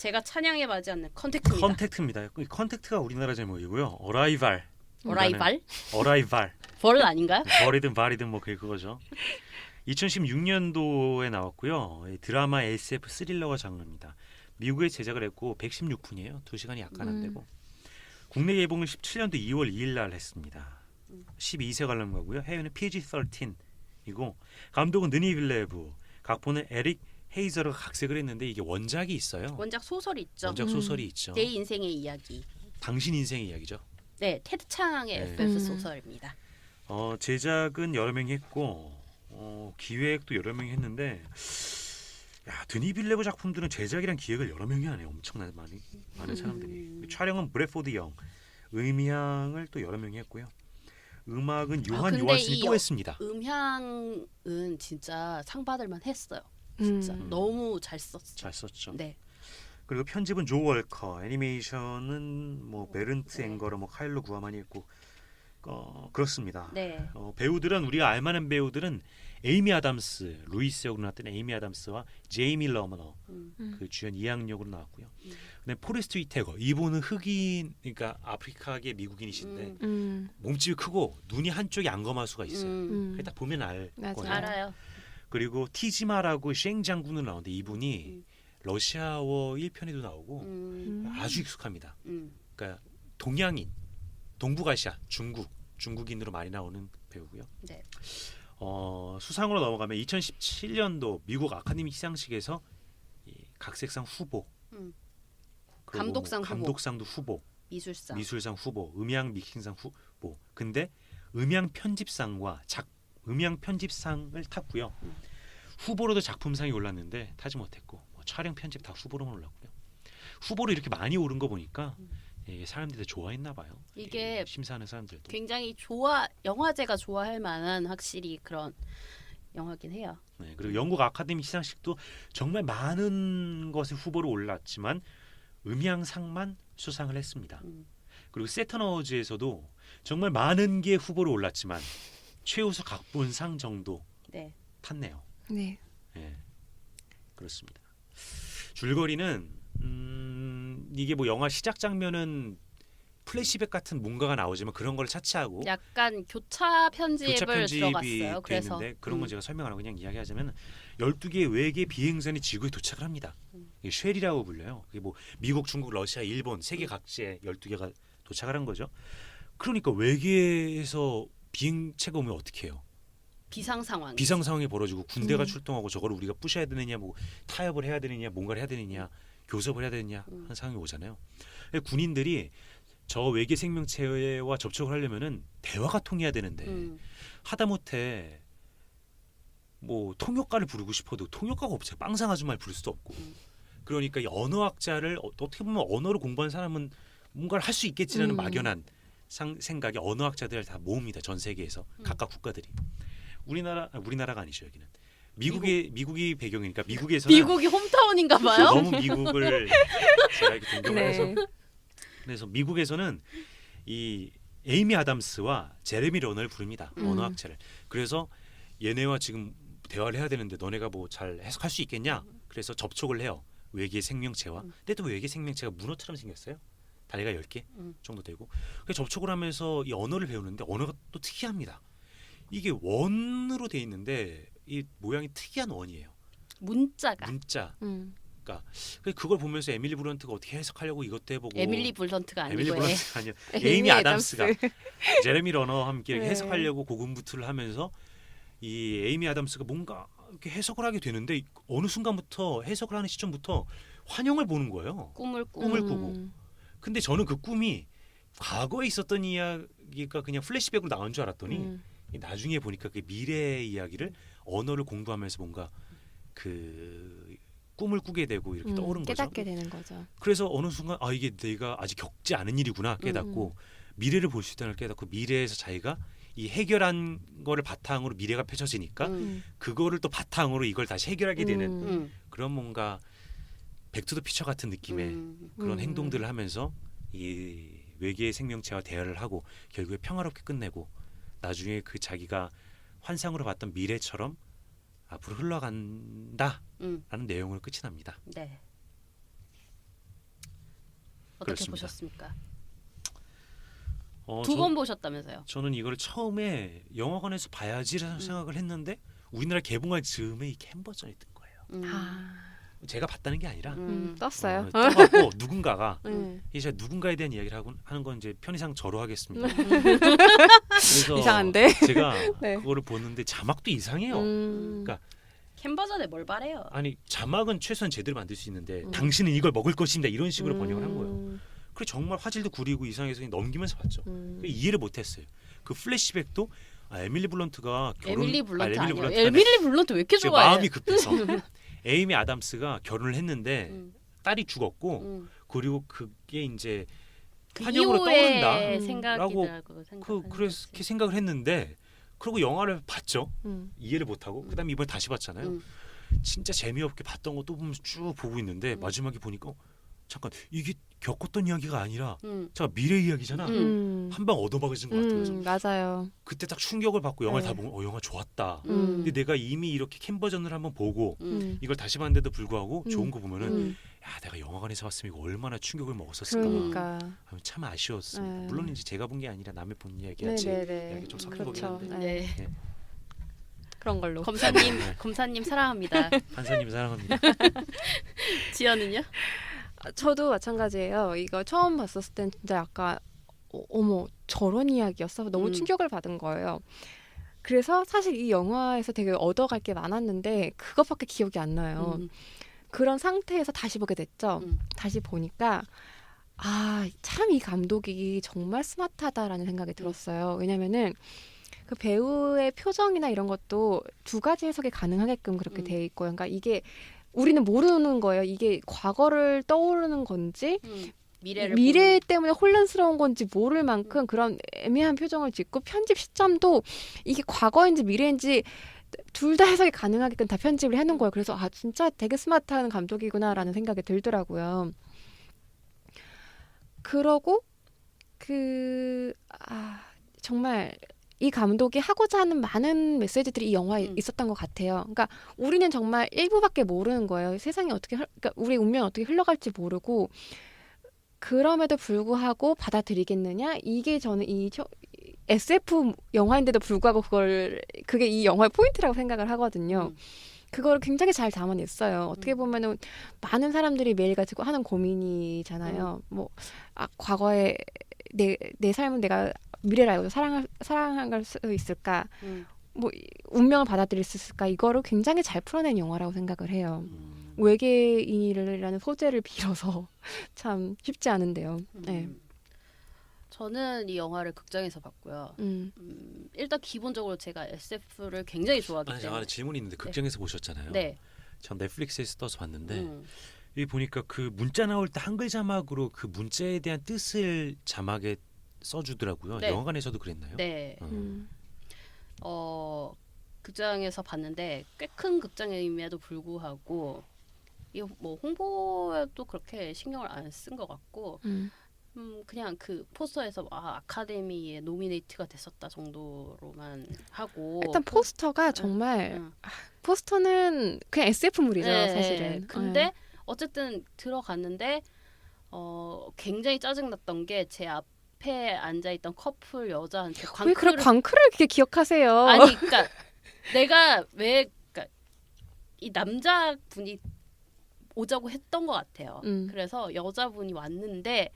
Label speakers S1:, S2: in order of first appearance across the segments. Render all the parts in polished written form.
S1: 제가 찬양에 맞지 않는 컨택트입니다.
S2: 컨택트입니다. 이 컨택트가 우리나라 제목이고요. 어라이발.
S1: 어라이발?
S2: 어라이발.
S1: 벌 아닌가요?
S2: 벌이든 발이든 뭐 그거죠. 2016년도에 나왔고요. 드라마 SF 스릴러가 장르입니다. 미국에 제작을 했고 116분이에요. 2시간이 약간 안 되고. 국내 개봉을 17년도 2월 2일 날 했습니다. 12세 관람가고요. 해외는 PG-13이고 감독은 느니 빌레브, 각본은 에릭 헤이저가 각색을 했는데 이게 원작이 있어요.
S1: 원작 소설이 있죠.
S2: 원작 소설이 있죠.
S1: 내 인생의 이야기.
S2: 당신 인생의 이야기죠.
S1: 네, 테드 창의
S2: 네.
S1: SF 소설입니다.
S2: 제작은 여러 명이 했고 기획도 여러 명이 했는데 야, 드니 빌레브 작품들은 제작이랑 기획을 여러 명이 하네요. 엄청나게 많은 사람들이. 촬영은 브래포드 영, 음향을 또 여러 명이 했고요. 음악은 요한 요한슨이 또 했습니다.
S1: 음향은 진짜 상 받을만 했어요. 진짜 너무 잘 썼어요.
S2: 잘 썼죠.
S1: 네.
S2: 그리고 편집은 조 월커, 애니메이션은 뭐 베른트 앵거러, 뭐 카일로 구아만이 했고 그렇습니다.
S1: 네.
S2: 배우들은 우리가 알만한 배우들은 에이미 아담스, 루이스 역으로 나왔던 에이미 아담스와 제이미 러머너 그 주연 이악 역으로 나왔고요. 그다음에 포레스트 위테거 이분은 흑인 그러니까 아프리카계 미국인이신데 몸집이 크고 눈이 한쪽이 안검하수가 있어요. 그게 딱 보면 알 거예요.
S1: 알아요.
S2: 그리고 티지마라고 쉥 장군을 나오는데 이분이 러시아워 1편에도 나오고 아주 익숙합니다. 그러니까 동양인, 동북아시아, 중국인으로 많이 나오는 배우고요.
S1: 네.
S2: 수상으로 넘어가면 2017년도 미국 아카데미 시상식에서 이 각색상 후보, 감독상도 후보, 미술상 후보, 음향 믹싱상 후보. 근데 음향 편집상과 음향 편집상을 탔고요. 후보로도 작품상이 올랐는데 타지 못했고 촬영 편집 다 후보로만 올랐고요. 후보로 이렇게 많이 오른 거 보니까 사람들이 좋아했나 봐요.
S1: 이게
S2: 심사하는 사람들도
S1: 굉장히 영화제가 좋아할 만한 확실히 그런 영화긴 해요.
S2: 네, 그리고 영국 아카데미 시상식도 정말 많은 것에 후보로 올랐지만 음향상만 수상을 했습니다. 그리고 세턴 어워즈에서도 정말 많은 게 후보로 올랐지만 최우수 각본상 정도 탔네요.
S3: 네.
S2: 네, 그렇습니다. 줄거리는 이게 뭐 영화 시작 장면은 플래시백 같은 뭔가가 나오지만 그런 걸 차치하고
S1: 약간 교차 편집이 들어갔어요. 그래서
S2: 있는데 그런 건 제가 설명 안 하고 그냥 이야기하자면 12개의 외계 비행선이 지구에 도착을 합니다. 이게 쉘이라고 불려요. 그게 뭐 미국, 중국, 러시아, 일본 세계 각지에 12개가 도착을 한 거죠. 그러니까 외계에서 비행체가 오면 어떻게 해요?
S1: 비상
S2: 상황이 벌어지고 군대가 출동하고 저거를 우리가 부셔야 되느냐, 뭐 타협을 해야 되느냐, 뭔가를 해야 되느냐, 교섭을 해야 되느냐 하는 상황이 오잖아요. 군인들이 저 외계 생명체와 접촉을 하려면은 대화가 통해야 되는데 하다못해 뭐 통역가를 부르고 싶어도 통역가가 없어요. 빵상 아줌마를 부를 수도 없고. 그러니까 이 언어학자를 어떻게 보면 언어를 공부한 사람은 뭔가를 할 수 있겠지라는 막연한 생각에 언어학자들을 다 모읍니다. 전 세계에서 각각 국가들이. 우리나라가 아니죠 여기는. 미국이 배경이니까 미국에서는
S1: 미국이 홈타운인가 봐요.
S2: 너무 미국을 제가 이렇게 동경을 해서 그래서 미국에서는 이 에이미 아담스와 제레미 러너를 부릅니다. 언어학자를. 그래서 얘네와 지금 대화를 해야 되는데 너네가 뭐 잘 해석할 수 있겠냐? 그래서 접촉을 해요. 외계 생명체와. 근데 또 외계 생명체가 문어처럼 생겼어요. 다리가 10개 정도 되고. 그래서 접촉을 하면서 이 언어를 배우는데 언어가 또 특이합니다. 이게 원으로 돼 있는데 이 모양이 특이한 원이에요. 문자. 그러니까 그걸 보면서 에밀리 블런트가 어떻게 해석하려고 이것도 해보고
S1: 에밀리 블런트가
S2: 아니고 에이미 아담스가 제레미 러너와 함께 해석하려고 고군분투를 하면서 이 에이미 아담스가 뭔가 이렇게 해석을 하게 되는데 어느 순간부터 해석을 하는 시점부터 환영을 보는 거예요. 꿈을 꾸고. 근데 저는 그 꿈이 과거에 있었던 이야기가 그냥 플래시백으로 나온 줄 알았더니 나중에 보니까 그 미래의 이야기를 언어를 공부하면서 뭔가 그 꿈을 꾸게 되고 이렇게 떠오른 거죠.
S3: 깨닫게 되는 거죠.
S2: 그래서 어느 순간 이게 내가 아직 겪지 않은 일이구나 깨닫고 미래를 볼 수 있다는 걸 깨닫고 미래에서 자기가 이 해결한 거를 바탕으로 미래가 펼쳐지니까 그거를 또 바탕으로 이걸 다시 해결하게 되는 그런 뭔가 백투더피처 같은 느낌의 그런 행동들을 하면서 이 외계의 생명체와 대화를 하고 결국에 평화롭게 끝내고 나중에 그 자기가 환상으로 봤던 미래처럼 앞으로 흘러간다라는 내용으로 끝이 납니다.
S1: 네. 어떻게
S2: 그렇습니다.
S1: 보셨습니까?
S2: 어,
S1: 두 번 보셨다면서요?
S2: 저는 이걸 처음에 영화관에서 봐야지라는 생각을 했는데 우리나라 개봉할 즈음에 이 캠 버전이 뜬 거예요.
S3: 아,
S2: 제가 봤다는 게 아니라
S3: 떴어요.
S2: 떠갖고 누군가가
S3: 네.
S2: 이제 누군가에 대한 이야기를 하는 건 이제 편의상 저로 하겠습니다.
S3: 음.
S2: 그래서
S3: 이상한데?
S2: 제가
S3: 네.
S2: 그거를 보는데 자막도 이상해요. 그러니까
S1: 캠 버전에 뭘 바래요?
S2: 아니 자막은 최소한 제대로 만들 수 있는데
S3: 음.
S2: 당신은 이걸 먹을 것입니다 이런 식으로 번역을 한 거예요. 그리고 정말 화질도 구리고 이상해서 그냥 넘기면서 봤죠. 이해를 못했어요. 그 플래시백도 에밀리 블런트가
S1: 에밀리 블런트
S2: 에밀리
S1: 아니에요.
S2: 블런트
S1: 에밀리 블런트 왜 이렇게
S2: 제가
S1: 좋아해?
S2: 마음이 급해서 에이미 아담스가 결혼을 했는데
S1: 음.
S2: 딸이 죽었고
S1: 음.
S2: 그리고 그게 이제
S1: 그
S2: 환영으로
S1: 이후의
S2: 떠오른다.
S1: 생각이라고
S2: 그렇게 생각을 했는데 그리고 영화를 봤죠.
S3: 음.
S2: 이해를 못하고 그다음에 이번에 다시 봤잖아요.
S1: 음.
S2: 진짜 재미없게 봤던 거 또 보면서 쭉 보고 있는데 마지막에 보니까 잠깐 이게 겪었던 이야기가 아니라 잠깐 미래 이야기잖아. 한 방 얻어박으신 것 같아요. 그래서
S3: 맞아요.
S2: 그때 딱 충격을 받고 영화를
S3: 네.
S2: 다 보면 영화 좋았다.
S3: 음.
S2: 근데 내가 이미 이렇게 캠 버전을 한번 보고 이걸 다시 봤는데도 불구하고 좋은 거 보면은 야 내가 영화관에서 봤으면 이거 얼마나 충격을 먹었었을까.
S3: 그러니까.
S2: 참 아쉬웠습니다.
S3: 네.
S2: 물론 이제 제가 본 게 아니라 남의 본 이야기가 제
S3: 네네네.
S2: 이야기 좀 섞여
S3: 그렇죠.
S2: 보긴
S3: 네.
S1: 네.
S2: 네.
S3: 그런 걸로.
S1: 검사님,
S2: 네.
S1: 검사님 사랑합니다.
S2: 판사님 사랑합니다.
S1: 지연은요?
S3: 저도 마찬가지예요. 이거 처음 봤었을 땐 진짜 약간 어머 저런 이야기였어. 너무 충격을 받은 거예요. 그래서 사실 이 영화에서 되게 얻어갈 게 많았는데 그것밖에 기억이 안 나요. 그런 상태에서 다시 보게 됐죠. 다시 보니까 아, 참 이 감독이 정말 스마트하다라는 생각이 들었어요. 왜냐면은 그 배우의 표정이나 이런 것도 두 가지 해석이 가능하게끔 그렇게 돼 있고, 그러니까 이게 우리는 모르는 거예요. 이게 과거를 떠오르는 건지 미래 때문에 혼란스러운 건지 모를 만큼 그런 애매한 표정을 짓고 편집 시점도 이게 과거인지 미래인지 둘 다 해석이 가능하게끔 다 편집을 해놓은 거예요. 그래서 아 진짜 되게 스마트한 감독이구나라는 생각이 들더라고요. 그러고 정말 이 감독이 하고자 하는 많은 메시지들이 이 영화에 있었던 것 같아요. 그러니까 우리는 정말 일부밖에 모르는 거예요. 세상이 어떻게 그러니까 우리 운명이 어떻게 흘러갈지 모르고 그럼에도 불구하고 받아들이겠느냐? 이게 저는 이 SF 영화인데도 불구하고 그게 이 영화의 포인트라고 생각을 하거든요. 그걸 굉장히 잘 담아냈어요. 어떻게 보면은 많은 사람들이 매일 가지고 하는 고민이잖아요. 과거에 내 삶은 내가 미래를 알고 사랑할 수 있을까? 운명을 받아들일 수 있을까? 이거를 굉장히 잘 풀어낸 영화라고 생각을 해요. 외계인이라는 소재를 빌어서 참 쉽지 않은데요. 네.
S1: 저는 이 영화를 극장에서 봤고요. 일단 기본적으로 제가 SF를 굉장히 좋아하기 때문에.
S2: 하나 질문이 있는데 극장에서 보셨잖아요.
S1: 네.
S2: 전 넷플릭스에서 떠서 봤는데 여기 보니까 그 문자 나올 때 한글 자막으로 그 문자에 대한 뜻을 자막에 써주더라고요.
S1: 네.
S2: 영화관에서도 그랬나요?
S1: 네. 극장에서 봤는데 꽤 큰 극장임에도 불구하고 이 홍보에도 그렇게 신경을 안 쓴 것 같고 그냥 그 포스터에서 아카데미에 노미네이트가 됐었다 정도로만 하고
S3: 일단 포스터가 정말 포스터는 그냥 SF물이죠. 사실은.
S1: 근데 어쨌든 들어갔는데 굉장히 짜증났던 게 제 앞에 앉아있던 커플 여자한테
S3: 왜 그런 광크를 그렇게 기억하세요?
S1: 아니 그러니까 내가 왜 그러니까 이 남자분이 오자고 했던 것 같아요. 그래서 여자분이 왔는데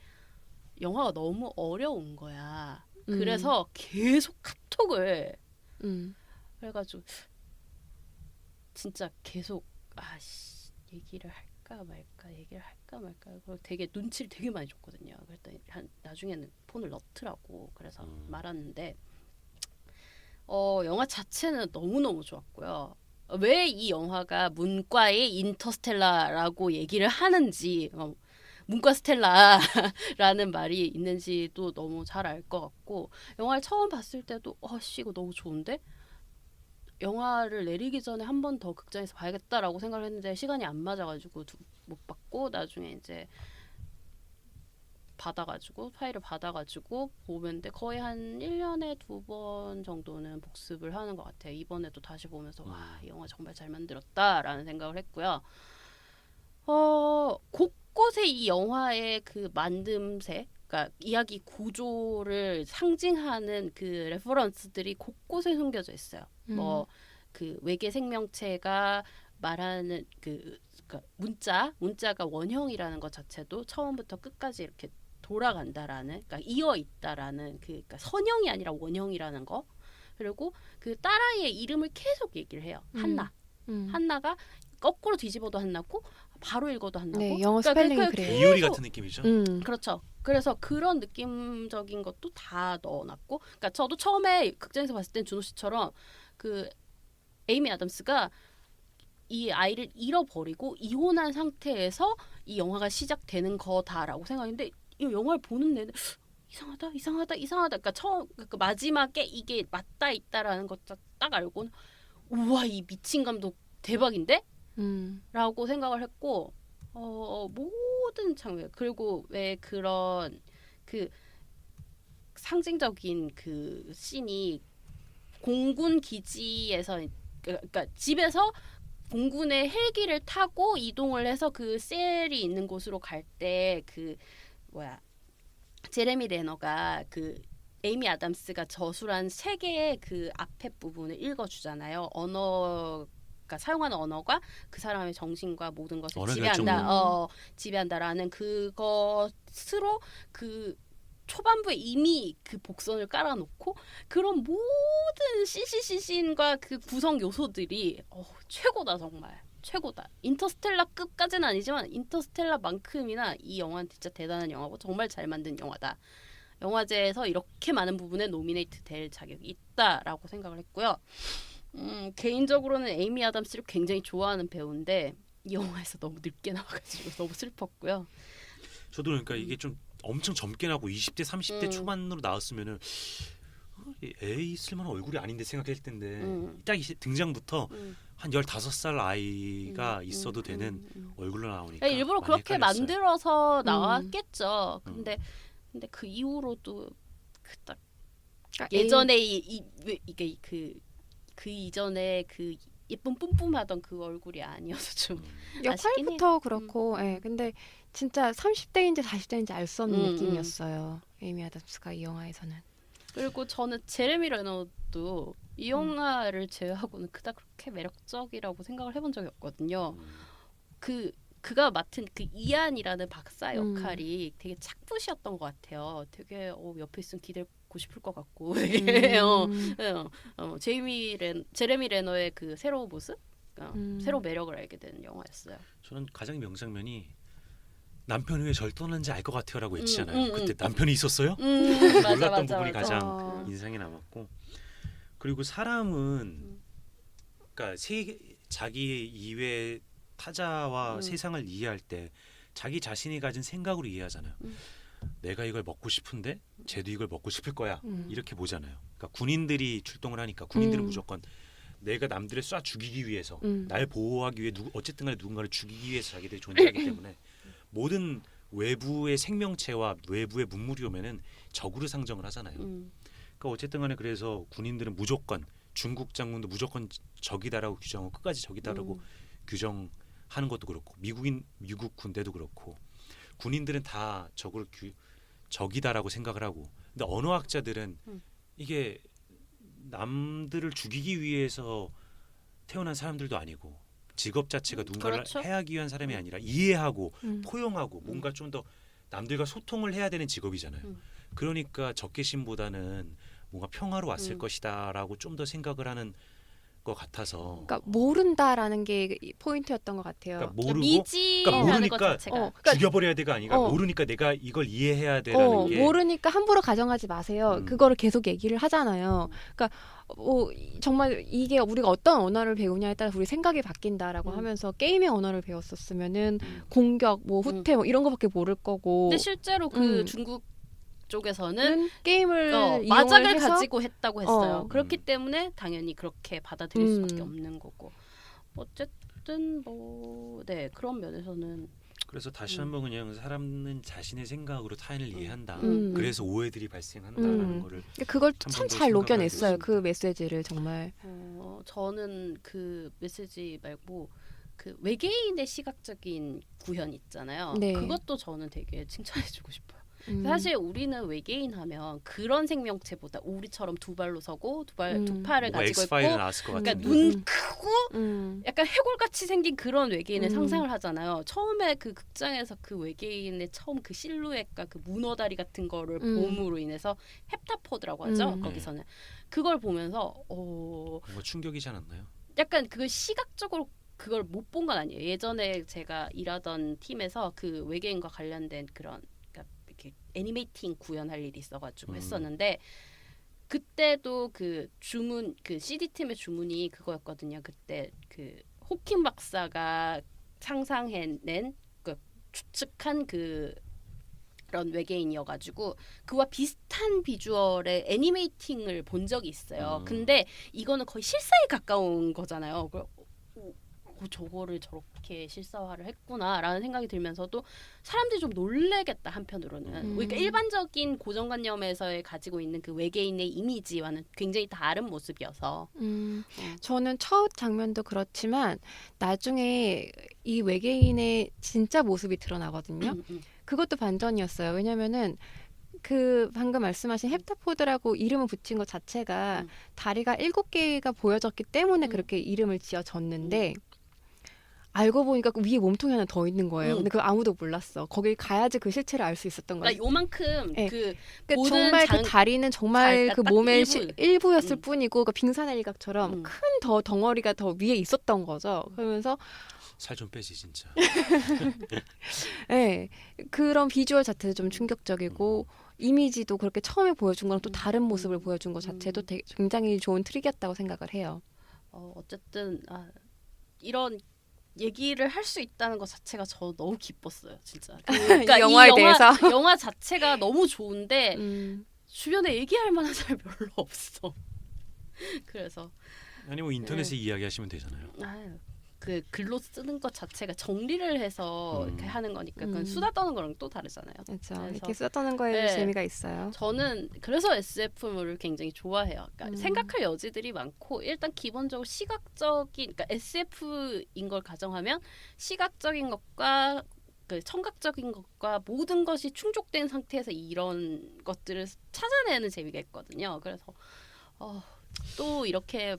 S1: 영화가 너무 어려운 거야. 그래서 계속 카톡을 그래가지고 진짜 계속 얘기를 할까 말까 그리고 되게 눈치를 되게 많이 줬거든요. 그랬더니 나중에는 폰을 넣더라고. 그래서 말았는데 영화 자체는 너무너무 좋았고요. 왜 이 영화가 문과의 인터스텔라라고 얘기를 하는지 문과 스텔라라는 말이 있는지도 너무 잘 알 것 같고 영화를 처음 봤을 때도 이거 너무 좋은데? 영화를 내리기 전에 한 번 더 극장에서 봐야겠다라고 생각을 했는데 시간이 안 맞아가지고 못 봤고 나중에 이제 파일을 받아가지고 보는데 거의 한 1년에 2번 정도는 복습을 하는 것 같아요. 이번에도 다시 보면서 이 영화 정말 잘 만들었다라는 생각을 했고요. 곳곳에 이 영화의 그 만듦새, 그러니까 이야기 구조를 상징하는 그 레퍼런스들이 곳곳에 숨겨져 있어요. 뭐 그 외계 생명체가 말하는 그러니까 문자가 원형이라는 것 자체도 처음부터 끝까지 이렇게 돌아간다라는, 그러니까 이어 있다라는 그러니까 선형이 아니라 원형이라는 거. 그리고 그 딸아이의 이름을 계속 얘기를 해요. 한나. 한나가 거꾸로 뒤집어도 한나고 바로 읽어도 한나고.
S3: 네, 영어
S1: 그러니까
S3: 스펠링이
S1: 그
S3: 그래요.
S2: 이효리 같은 느낌이죠.
S1: 그렇죠. 그래서 그런 느낌적인 것도 다 넣어놨고, 그러니까 저도 처음에 극장에서 봤을 땐 준호 씨처럼 그 에이미 아담스가 이 아이를 잃어버리고 이혼한 상태에서 이 영화가 시작되는 거다라고 생각했는데, 이 영화를 보는 내내 이상하다. 그러니까 처음 그 마지막에 이게 맞다 있다라는 것 딱 알고는 우와, 이 미친 감독 대박인데? 라고 생각을 했고, 모든 장면, 그리고 왜 그런 그 상징적인 그 씬이 공군 기지에서, 그러니까 집에서 공군의 헬기를 타고 이동을 해서 그 셀이 있는 곳으로 갈 때 그 제레미 레너가 그 에이미 아담스가 저술한 세 개의 그 앞에 부분을 읽어주잖아요. 그러니까 사용하는 언어가 그 사람의 정신과 모든 것을
S2: 언어
S1: 지배한다라는 그것으로 그 초반부에 이미 그 복선을 깔아놓고 그런 모든 씬과 그 구성 요소들이 최고다, 정말 최고다. 인터스텔라급까지는 아니지만 인터스텔라만큼이나 이 영화는 진짜 대단한 영화고 정말 잘 만든 영화다. 영화제에서 이렇게 많은 부분에 노미네이트 될 자격이 있다라고 생각을 했고요. 개인적으로는 에이미 아담스를 굉장히 좋아하는 배우인데 이 영화에서 너무 늦게 나와가지고 너무 슬펐고요.
S2: 저도 그러니까 이게 좀 엄청 젊게 나고 20대 30대 초반으로 나왔으면은 애 있을 만한 얼굴이 아닌데 생각했을 텐데 딱 등장부터 한 15살 아이가 있어도 되는 얼굴로 나오니까
S1: 일부러
S2: 많이
S1: 그렇게
S2: 헷갈렸어요.
S1: 만들어서 나왔겠죠. 근데 그 이후로도 딱
S3: 그러니까
S1: 예전에 이게 그 이전에 그 예쁜 뿜뿜하던 그 얼굴이 아니어서 좀 아쉽긴
S3: 역할부터 그렇고, 예. 근데 진짜 30대인지 40대인지 알 수 없는
S1: 음,
S3: 느낌이었어요. 에이미 아담스가 이 영화에서는.
S1: 그리고 저는 제레미 레너도 이 영화를 제외하고는 그닥 그렇게 매력적이라고 생각을 해본 적이 없거든요. 그가 맡은 그 이안이라는 박사 역할이 되게 착붙이었던 것 같아요. 되게 옆에 있으면 기대고 싶을 것 같고 되게 제레미 레너의 그 새로운 모습, 새로운 매력을 알게 되는 영화였어요.
S2: 저는 가장 명장면이 남편이 왜 절 떠났는지 알 것 같아요라고 했잖아요. 그때 남편이 있었어요? 몰랐던 부분이 가장 인상이 남았고, 그리고 사람은 그러니까 자기 이외 타자와 세상을 이해할 때 자기 자신이 가진 생각으로 이해하잖아요. 내가 이걸 먹고 싶은데 쟤도 이걸 먹고 싶을 거야. 이렇게 보잖아요. 그러니까 군인들이 출동을 하니까 군인들은 무조건 내가 남들을 쏴 죽이기 위해서 날 보호하기 위해 어쨌든 간에 누군가를 죽이기 위해서 자기들이 존재하기 때문에 모든 외부의 생명체와 외부의 문물이 오면은 적으로 상정을 하잖아요. 그러니까 어쨌든 간에 그래서 군인들은 무조건 중국 장군도 무조건 적이다라고 규정하고 끝까지 적이다라고 규정하는 것도 그렇고 미국 군대도 그렇고 군인들은 다 적이다라고 생각을 하고, 근데 언어학자들은 이게 남들을 죽이기 위해서 태어난 사람들도 아니고 직업 자체가 누군가를
S1: 그렇죠.
S2: 해하기 위한 사람이 아니라 이해하고 포용하고 뭔가 좀 더 남들과 소통을 해야 되는 직업이잖아요. 그러니까 적개심보다는 뭔가 평화로 왔을 것이다라고 좀 더 생각을 하는 것 같아서.
S3: 그러니까 모른다라는 게 포인트였던 것 같아요.
S2: 그러니까 모르고,
S1: 미지라는
S2: 모르니까
S1: 것 자체가
S3: 그러니까
S2: 죽여버려야 돼가 아니라 모르니까 내가 이걸 이해해야 돼라는 게.
S3: 모르니까 함부로 가정하지 마세요. 그거를 계속 얘기를 하잖아요. 그러니까 정말 이게 우리가 어떤 언어를 배우냐에 따라 우리 생각이 바뀐다라고 하면서 게임의 언어를 배웠었으면은 공격, 후퇴 이런 거밖에 모를 거고.
S1: 근데 실제로 그 중국 쪽에서는
S3: 게임을
S1: 마작을
S3: 이용을 해서
S1: 가지고 했다고 했어요. 그렇기 때문에 당연히 그렇게 받아들일 수밖에 없는 거고. 어쨌든 그런 면에서는
S2: 그래서 다시 한번 그냥 사람은 자신의 생각으로 타인을 이해한다.
S3: 음.
S2: 그래서 오해들이 발생한다라는 거를
S3: 그걸
S2: 한
S3: 참
S2: 번 더
S3: 잘
S2: 생각을
S3: 녹여냈어요.
S2: 하고
S3: 그 메시지를 정말.
S1: 저는 그 메시지 말고 그 외계인의 시각적인 구현 있잖아요.
S3: 네.
S1: 그것도 저는 되게 칭찬해주고 싶어요.
S3: 음.
S1: 사실 우리는 외계인 하면 그런 생명체보다 우리처럼 두 발로 서고 두 팔을
S2: 뭔가
S1: 가지고
S2: 엑스파일에
S1: 있고
S2: 나왔을 것
S1: 그러니까
S2: 같은데.
S1: 눈 크고 약간 해골같이 생긴 그런 외계인을
S3: 음.
S1: 상상을 하잖아요. 처음에 그 극장에서 그 외계인의 처음 그 실루엣과 그 문어다리 같은 거를 봄으로 인해서 헵타포드라고 하죠. 거기서는 그걸 보면서
S2: 뭔가 충격이지 않았나요?
S1: 약간 그걸 시각적으로 그걸 못 본 건 아니에요. 예전에 제가 일하던 팀에서 그 외계인과 관련된 그런 그러니까 이렇게 애니메이팅 구현할 일이 있어가지고 했었는데 그때도 그 주문 그 CD 팀의 주문이 그거였거든요. 그때 그 호킹 박사가 상상해낸 그 추측한 그런 외계인이어가지고 그와 비슷한 비주얼의 애니메이팅을 본 적이 있어요. 근데 이거는 거의 실사에 가까운 거잖아요. 저거를 저렇게 실사화를 했구나라는 생각이 들면서도 사람들이 좀 놀래겠다 한편으로는. 그러니까 일반적인 고정관념에서 가지고 있는 그 외계인의 이미지와는 굉장히 다른 모습이어서.
S3: 저는 첫 장면도 그렇지만 나중에 이 외계인의 진짜 모습이 드러나거든요. 그것도 반전이었어요. 왜냐면은 그 방금 말씀하신 헵타포드라고 이름을 붙인 것 자체가 다리가 7개가 보여졌기 때문에 그렇게 이름을 지어졌는데 알고 보니까 그 위에 몸통이 하나 더 있는 거예요. 근데 그거 아무도 몰랐어. 거기 가야지 그 실체를 알 수 있었던 거예요.
S1: 그러니까 요만큼
S3: 네.
S1: 그
S3: 그러니까 정말 그 다리는 정말 그
S1: 딱
S3: 몸의 일부였을
S1: 음.
S3: 뿐이고 그 빙산의 일각처럼 큰 더 덩어리가 더 위에 있었던 거죠. 그러면서
S2: 살 좀 빼지 진짜.
S3: 네, 그런 비주얼 자체도 좀 충격적이고 이미지도 그렇게 처음에 보여준 거랑 또 다른 모습을 보여준 것 자체도 되게 굉장히 좋은 트릭이었다고 생각을 해요.
S1: 어쨌든 이런 얘기를 할 수 있다는 것 자체가 저 너무 기뻤어요, 진짜. 그러니까
S3: 이 영화에 대해서
S1: 영화 자체가 너무 좋은데
S3: 음.
S1: 주변에 얘기할 만한 사람이 별로 없어. 그래서
S2: 아니 뭐 인터넷에 이야기하시면 되잖아요.
S1: 그 글로 쓰는 것 자체가 정리를 해서 이렇게 하는 거니까 그건 수다 떠는 거랑 또 다르잖아요.
S3: 그렇죠.
S1: 그래서
S3: 이렇게 수다 떠는 거에
S1: 네.
S3: 재미가 있어요.
S1: 저는 그래서 SF물을 굉장히 좋아해요. 그러니까 생각할 여지들이 많고 일단 기본적으로 시각적인 그러니까 SF인 걸 가정하면 시각적인 것과 그 청각적인 것과 모든 것이 충족된 상태에서 이런 것들을 찾아내는 재미가 있거든요. 그래서 또 이렇게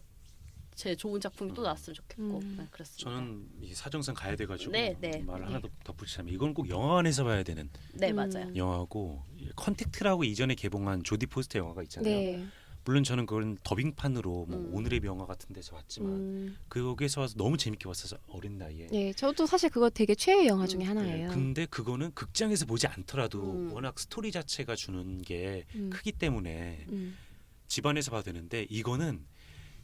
S1: 제 좋은 작품이 또 나왔으면 좋겠고 그렇습니다.
S2: 저는 이 사정상 가야 돼가지고
S1: 네.
S2: 말을 하나 더 덧붙이자면 이건 꼭 영화관에서 봐야 되는
S1: 네 맞아요.
S2: 영화고 컨택트라고 이전에 개봉한 조디 포스터 영화가 있잖아요.
S3: 네.
S2: 물론 저는 그건 더빙판으로 뭐 오늘의 명화 같은 데서 봤지만 거기서 와서 너무 재밌게 봤어서 어린 나이에.
S3: 네, 저도 사실 그거 되게 최애 영화 중에 하나예요.
S2: 근데 그거는 극장에서 보지 않더라도 워낙 스토리 자체가 주는 게 크기 때문에 집안에서 봐도 되는데 이거는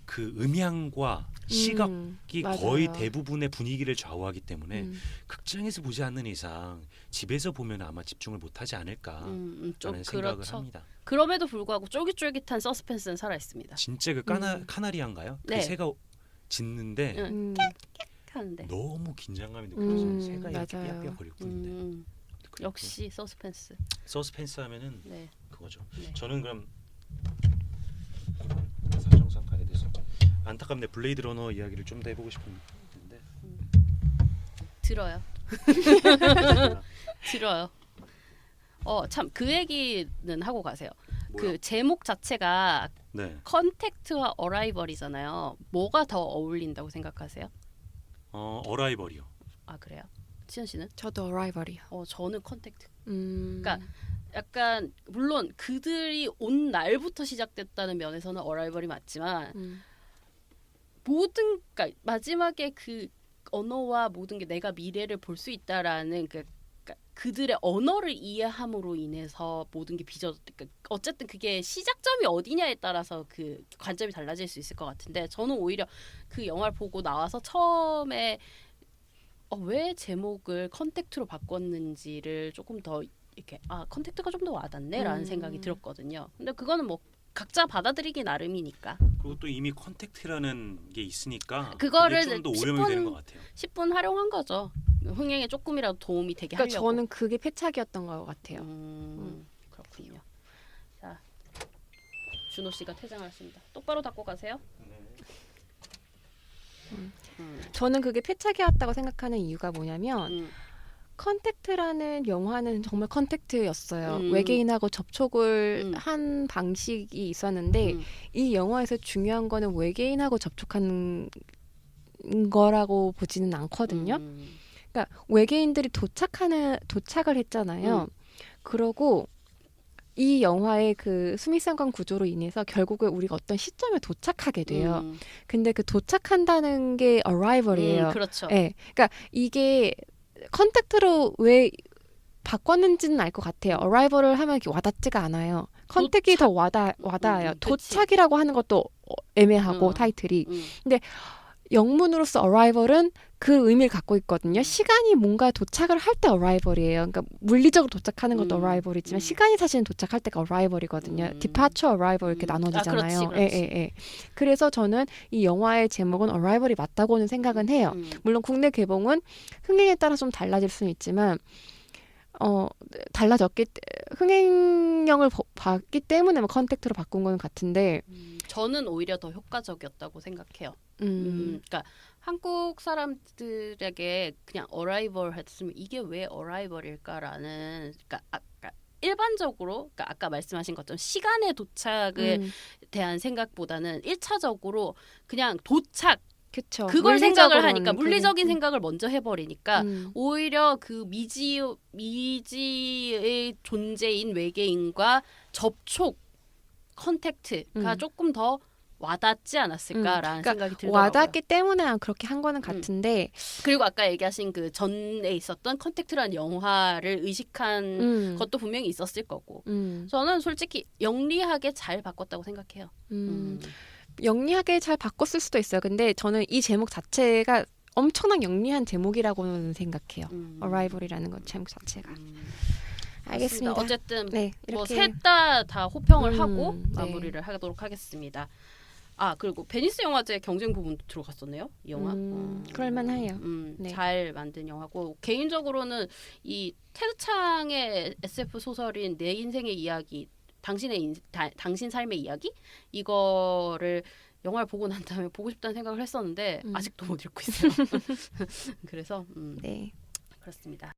S2: 그 음향과 시각이
S3: 맞아요.
S2: 거의 대부분의 분위기를 좌우하기 때문에 극장에서 보지 않는 이상 집에서 보면 아마 집중을 못하지 않을까
S1: 좀
S2: 라는 생각을
S1: 그렇죠.
S2: 합니다.
S1: 그럼에도 불구하고 쫄깃쫄깃한 서스펜스는 살아 있습니다.
S2: 진짜 그 카나리안가요?
S1: 네.
S2: 그 새가 짖는데
S1: 하는데
S2: 너무 긴장감이 느껴져요. 새가 이렇게
S3: 맞아요.
S2: 삐약삐약거리고 있는데
S1: 역시 서스펜스.
S2: 서스펜스 하면은
S1: 네.
S2: 그거죠.
S1: 네.
S2: 저는 그럼 사정상 가야 돼서 안타깝네. 블레이드 러너 이야기를 좀 더 해보고 싶은데
S1: 들어요. 들어요. 참 그 얘기는 하고 가세요.
S2: 뭐요?
S1: 그 제목 자체가
S2: 네.
S1: 컨택트와 어라이벌이잖아요. 뭐가 더 어울린다고 생각하세요?
S2: 어라이벌이요.
S1: 아 그래요? 치현 씨는?
S3: 저도 어라이벌이요.
S1: 저는 컨택트.
S3: 그러니까
S1: 약간 물론 그들이 온 날부터 시작됐다는 면에서는 어라이벌이 맞지만 모든 그러니까 마지막에 그 언어와 모든 게 내가 미래를 볼 수 있다라는 그들의 언어를 이해함으로 인해서 모든 게 빚어졌. 그러니까 어쨌든 그게 시작점이 어디냐에 따라서 그 관점이 달라질 수 있을 것 같은데 저는 오히려 그 영화를 보고 나와서 처음에 왜 제목을 컨택트로 바꿨는지를 조금 더 이렇게 컨택트가 좀 더 와닿네라는 생각이 들었거든요. 근데 그거는 뭐 각자 받아들이기 나름이니까.
S2: 그리고 또 이미 컨택트라는 게 있으니까
S1: 그거를
S2: 좀 더 오염이 되는 것 같아요.
S1: 10분 활용한 거죠. 흥행에 조금이라도 도움이 되게
S3: 그러니까
S1: 하려고.
S3: 저는 그게 패착이었던 것 같아요.
S1: 그렇군요. 자, 준호 씨가 퇴장하셨습니다. 똑바로 닫고 가세요.
S3: 저는 그게 패착이었다고 생각하는 이유가 뭐냐면 컨택트라는 영화는 정말 컨택트였어요. 외계인하고 접촉을 한 방식이 있었는데 이 영화에서 중요한 거는 외계인하고 접촉하는 거라고 보지는 않거든요. 그러니까 외계인들이 도착을 했잖아요. 그러고 이 영화의 그 수미상관 구조로 인해서 결국에 우리가 어떤 시점에 도착하게 돼요. 근데 그 도착한다는 게 arrival이에요.
S1: 그렇죠.
S3: 네, 그러니까 이게 컨택트로 왜 바꿨는지는 알 것 같아요. arrival을 하면 이렇게 와닿지가 않아요. 컨택이 더 와닿아요. 도착이라고 하는 것도 애매하고 타이틀이. 근데 영문으로서 arrival은 그 의미를 갖고 있거든요. 시간이 뭔가 도착을 할 때 arrival이에요. 그러니까 물리적으로 도착하는 것도 arrival이지만 시간이 사실은 도착할 때가 arrival이거든요. departure, arrival 이렇게 나눠지잖아요.
S1: 그렇지.
S3: 예. 그래서 저는 이 영화의 제목은 arrival이 맞다고는 생각은 해요. 물론 국내 개봉은 흥행에 따라 좀 달라질 수는 있지만 흥행력을 봤기 때문에 컨택트로 바꾼 건 같은데
S1: 저는 오히려 더 효과적이었다고 생각해요. 그러니까 한국 사람들에게 그냥 arrival 했으면 이게 왜 arrival일까라는 그러니까 일반적으로 그러니까 아까 말씀하신 것처럼 시간의 도착에 대한 생각보다는 1차적으로 그냥 도착
S3: 그쵸.
S1: 그걸 생각을 하니까
S3: 물리적으로는
S1: 물리적인 생각을 먼저 해버리니까
S3: 음.
S1: 오히려 그 미지의 존재인 외계인과 접촉 컨택트가 조금 더 와닿지 않았을까라는
S3: 그러니까
S1: 생각이 들더라고요.
S3: 와닿기 때문에 그렇게 한 거는 같은데
S1: 그리고 아까 얘기하신 그 전에 있었던 컨택트라는 영화를 의식한 것도 분명히 있었을 거고 저는 솔직히 영리하게 잘 바꿨다고 생각해요.
S3: 영리하게 잘 바꿨을 수도 있어요. 근데 저는 이 제목 자체가 엄청난 영리한 제목이라고는 생각해요. Arrival이라는 건 제목 자체가. 알겠습니다.
S1: 어쨌든
S3: 네,
S1: 뭐
S3: 이렇게
S1: 셋 다 호평을 하고
S3: 네.
S1: 마무리를 하도록 하겠습니다. 아 그리고 베니스 영화제 경쟁 부분도 들어갔었네요. 이 영화.
S3: 그럴만해요. 네.
S1: 잘 만든 영화고 개인적으로는 이 테드 창의 SF 소설인 내 인생의 이야기, 당신 삶의 이야기 이거를 영화를 보고 난 다음에 보고 싶다는 생각을 했었는데 아직도 못 읽고 있어요. 그래서
S3: 네.
S1: 그렇습니다.